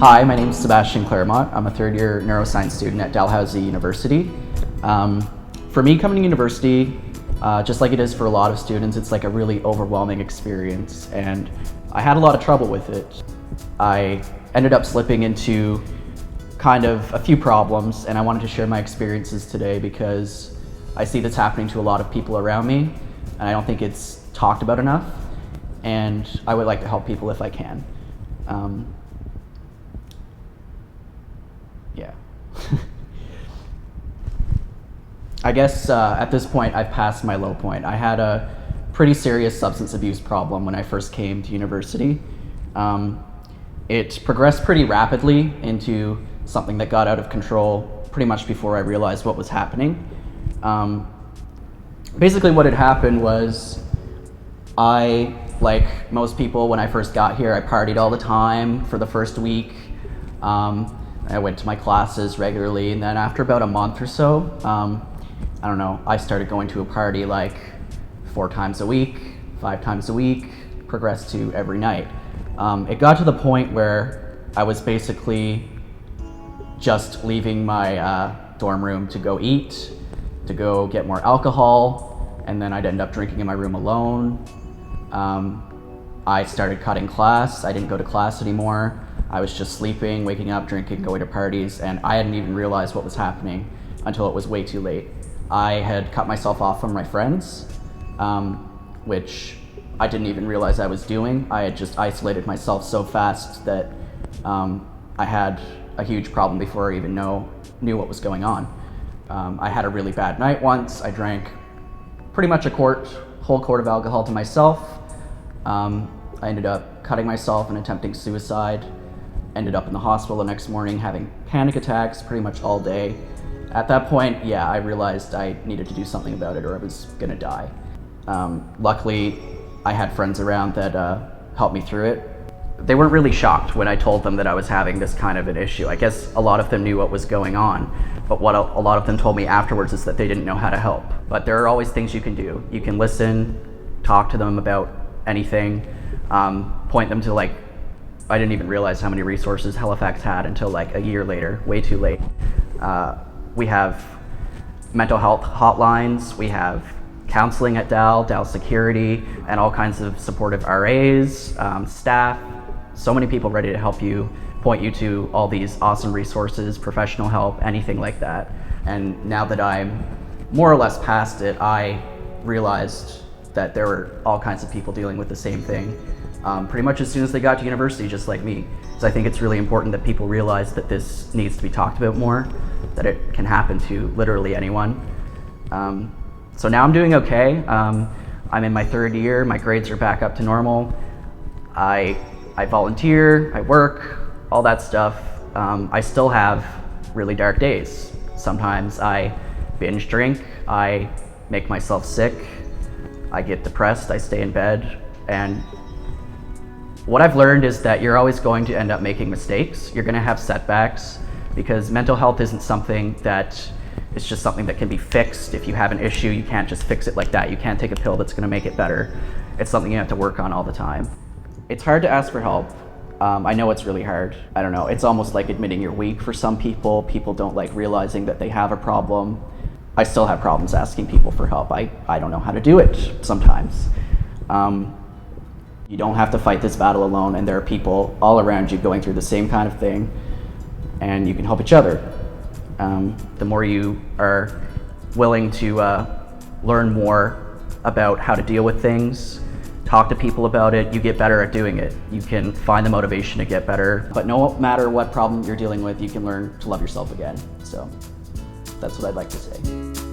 Hi, my name is Sebastian. I'm a third-year neuroscience student at Dalhousie University. For me, coming to university, just like it is for a lot of students, it's like a really overwhelming experience, and I had a lot of trouble with it. I ended up slipping into kind of a few problems, and I wanted to share my experiences today because I see this happening to a lot of people around me, and I don't think it's talked about enough, and I would like to help people if I can. Yeah. I guess at this point I've passed my low point. I had a pretty serious substance abuse problem when I first came to university. It progressed pretty rapidly into something that got out of control pretty much before I realized what was happening. Basically what had happened was I, like most people when I first got here, I partied all the time for the first week. I went to my classes regularly, and then after about a month or so, I don't know, I started going to a party like 4 times a week, 5 times a week, progressed to every night. It got to the point where I was basically just leaving my dorm room to go eat, to go get more alcohol, and then I'd end up drinking in my room alone. I started cutting class. I didn't go to class anymore. I was just sleeping, waking up, drinking, going to parties, and I hadn't even realized what was happening until it was way too late. I had cut myself off from my friends, which I didn't even realize I was doing. I had just isolated myself so fast that I had a huge problem before I even knew what was going on. I had a really bad night once. I drank pretty much whole quart of alcohol to myself. I ended up cutting myself and attempting suicide. Ended up in the hospital the next morning having panic attacks pretty much all day. At that point, yeah, I realized I needed to do something about it or I was gonna die. Luckily, I had friends around that helped me through it. They weren't really shocked when I told them that I was having this kind of an issue. I guess a lot of them knew what was going on, but what a lot of them told me afterwards is that they didn't know how to help. But there are always things you can do. You can listen, talk to them about anything, point them to I didn't even realize how many resources Halifax had until a year later, way too late. We have mental health hotlines, we have counseling at Dal security, and all kinds of supportive RAs, staff, so many people ready to help you, point you to all these awesome resources, professional help, anything like that. And now that I'm more or less past it, I realized that there were all kinds of people dealing with the same thing. Pretty much as soon as they got to university, just like me. So I think it's really important that people realize that this needs to be talked about more, that it can happen to literally anyone. So now I'm doing okay. I'm in my 3rd year, my grades are back up to normal. I volunteer, I work, all that stuff. I still have really dark days. Sometimes I binge drink, I make myself sick, I get depressed, I stay in bed, and what I've learned is that you're always going to end up making mistakes. You're gonna have setbacks because mental health isn't something that is just something that can be fixed. If you have an issue, you can't just fix it like that. You can't take a pill that's gonna make it better. It's something you have to work on all the time. It's hard to ask for help. I know it's really hard. I don't know, it's almost like admitting you're weak for some people. People don't like realizing that they have a problem. I still have problems asking people for help. I don't know how to do it sometimes. You don't have to fight this battle alone, and there are people all around you going through the same kind of thing, and you can help each other. The more you are willing to learn more about how to deal with things, talk to people about it, you get better at doing it. You can find the motivation to get better, but no matter what problem you're dealing with, you can learn to love yourself again. So that's what I'd like to say.